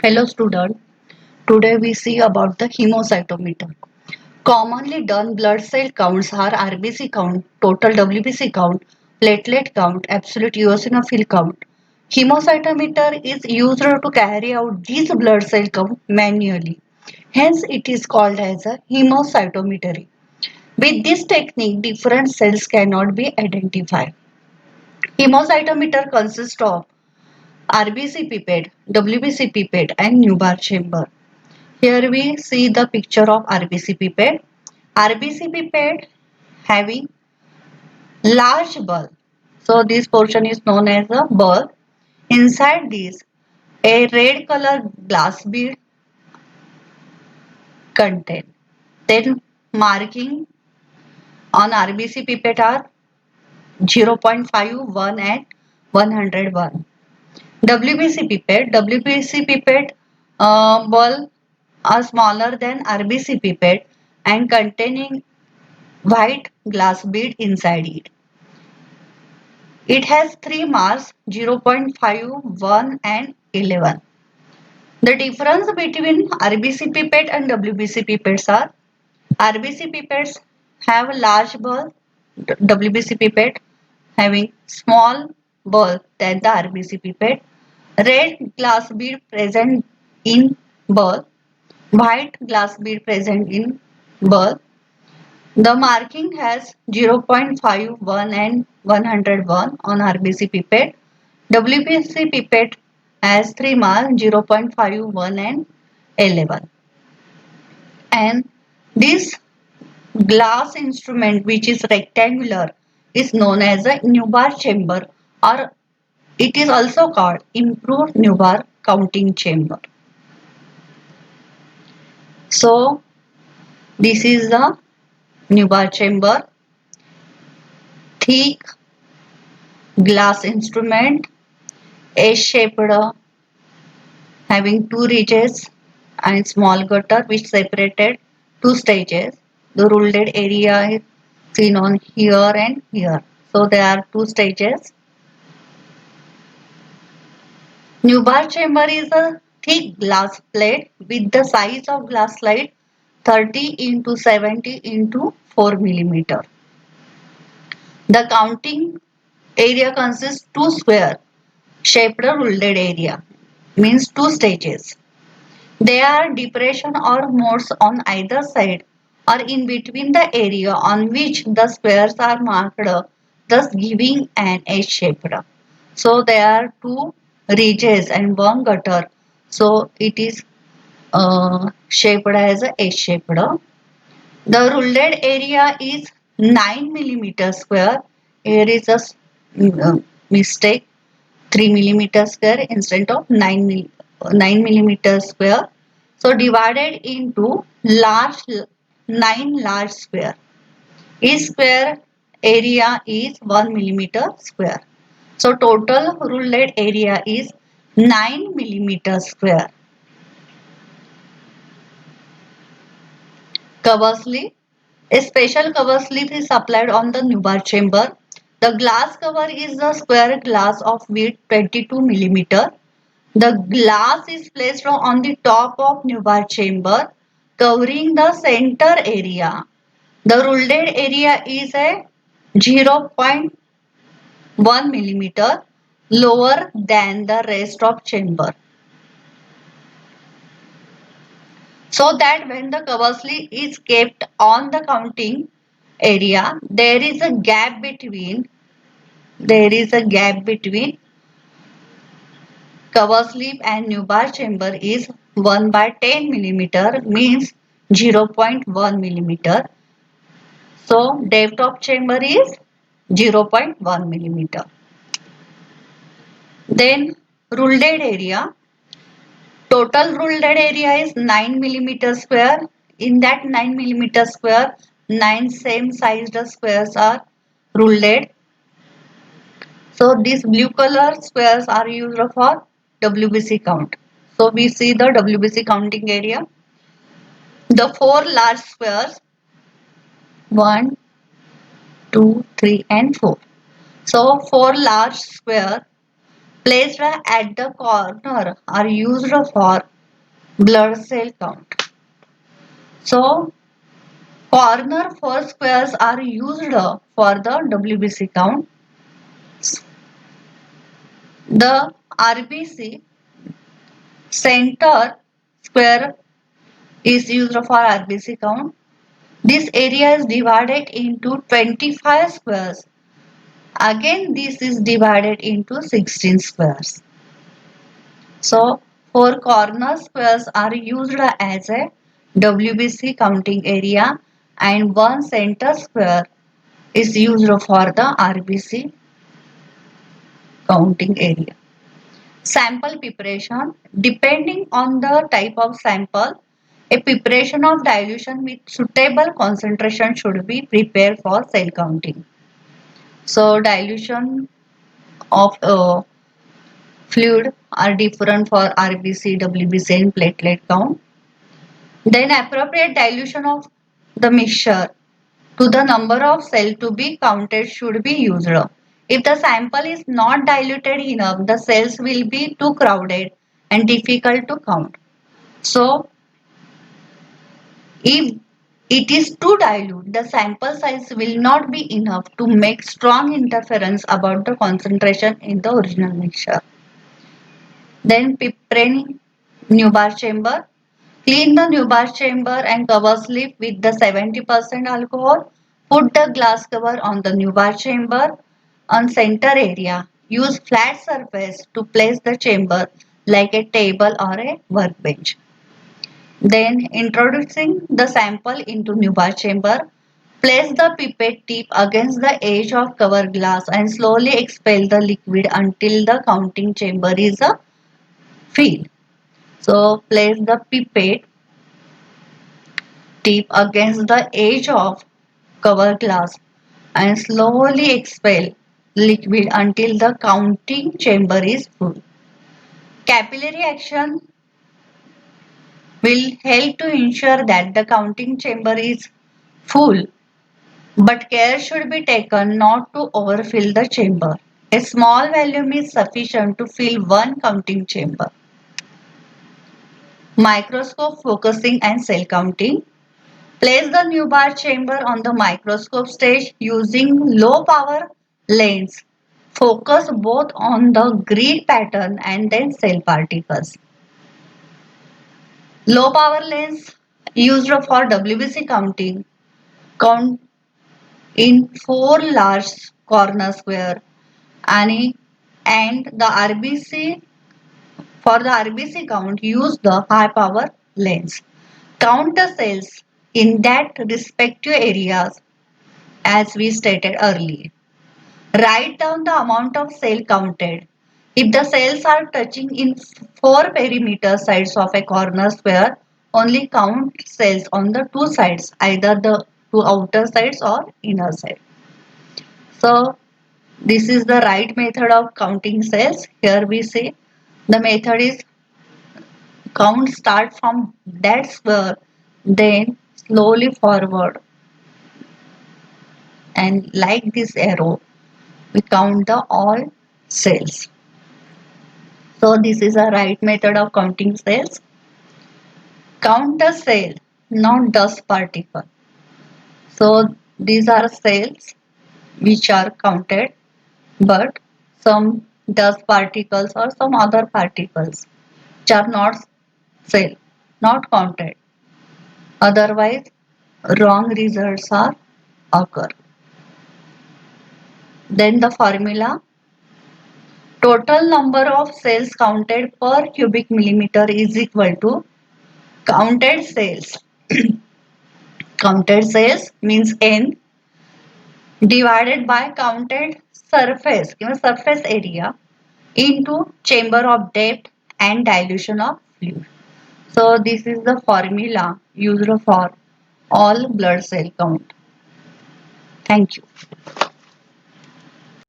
Hello student, today we see about the hemocytometer. Commonly done blood cell counts are RBC count, total WBC count, platelet count, absolute eosinophil count. Hemocytometer is used to carry out these blood cell count manually. Hence it is called as a hemocytometry. With this technique, different cells cannot be identified. Hemocytometer consists of RBC pipette, WBC pipette and Newbar chamber. Here we see the picture of RBC pipette. RBC pipette having large bulb. So this portion is known as a bulb. Inside this, a red color glass bead contain. Then marking on RBC pipette are 0.51 and 101. WBC pipette bulb are smaller than RBC pipette and containing white glass bead inside it. It has three marks 0.51 and 11. The difference between RBC pipette and WBC pipettes are RBC pipettes have a large bulb, WBC pipette having small bulb than the RBC pipette. Red glass bead present in bulb, white glass bead present in bulb. The marking has 0.51 and 101 on RBC pipette. WBC pipette has 3 marks 0.51 and 11. And this glass instrument which is rectangular is known as a Newbar chamber, or it is also called improved Newbar counting chamber. So this is the Newbar chamber, thick glass instrument, S-shaped, having two ridges and small gutter which separated two stages. The ruled area is seen on here and here. So there are two stages. Newbar chamber is a thick glass plate with the size of glass slide 30 into 70 into 4 millimeter. The counting area consists two square shaped ruled area, means two stages. There are depression or modes on either side or in between the area on which the squares are marked, thus giving an S-shaped. So there are two ridges and one gutter. So it is shaped as a S-shaped. The ruled area is 9 millimeter square. Here is a mistake, 3 millimeter square instead of 9 millimeter square. So divided into 9 large square. Each square area is 1 millimeter square. So total ruled area is 9 millimeter square. Cover sleeve. A special cover sleeve is applied on the Newbar chamber. The glass cover is a square glass of width 22 millimeter. The glass is placed on the top of Newbar chamber, covering the center area. The ruled area is a 0.1 millimeter lower than the rest of chamber. So that when the cover slip is kept on the counting area, there is a gap between cover slip and Newbar chamber is 1 by 10 millimeter, means 0.1 millimeter. So depth of chamber is 0.1 millimeter. Then ruled area. Total ruled area is 9 millimeter square. In that 9 millimeter square, 9 same sized squares are ruled. So these blue color squares are used for WBC count. So we see the WBC counting area. The four large squares 1, 2, 3 and 4. So four large square placed at the corner are used for blood cell count. So corner four squares are used for the WBC count. The RBC center square is used for RBC count. This area is divided into 25 squares. Again, this is divided into 16 squares. So, 4 corner squares are used as a WBC counting area and 1 center square is used for the RBC counting area. Sample preparation. Depending on the type of sample, a preparation of dilution with suitable concentration should be prepared for cell counting. So dilution of fluid are different for RBC, WBC and platelet count. Then appropriate dilution of the mixture to the number of cells to be counted should be used. If the sample is not diluted enough, the cells will be too crowded and difficult to count. So, if it is too dilute, the sample size will not be enough to make strong interference about the concentration in the original mixture. Then preparing Neubauer chamber. Clean the Neubauer chamber and cover slip with the 70% alcohol. Put the glass cover on the Neubauer chamber on center area. Use flat surface to place the chamber like a table or a workbench. Then introducing the sample into Neubauer chamber. Place the pipette tip against the edge of cover glass and slowly expel the liquid until the counting chamber is filled. So place the pipette tip against the edge of cover glass and slowly expel liquid until the counting chamber is full. Capillary action will help to ensure that the counting chamber is full, but care should be taken not to overfill the chamber. A small volume is sufficient to fill one counting chamber. Microscope focusing and cell counting. Place the Neubauer chamber on the microscope stage using low power lens. Focus both on the grid pattern and then cell particles. Low power lens used for WBC counting. Count in 4 large corner square and the RBC for the RBC count use the high power lens. Count the cells in that respective areas as we stated earlier. Write down the amount of cell counted. If the cells are touching in 4 perimeter sides of a corner square, only count cells on the 2 sides, either the 2 outer sides or inner side. So this is the right method of counting cells. Here we say the method is count start from that square, then slowly forward and like this arrow we count the all cells. So this is a right method of counting cells. Count the cell, not dust particle. So these are cells which are counted, but some dust particles or some other particles which are not cell, not counted. Otherwise, wrong results are occur. Then the formula. Total number of cells counted per cubic millimeter is equal to counted cells. Counted cells means N divided by counted surface area into chamber of depth and dilution of fluid. So this is the formula used for all blood cell count. Thank you.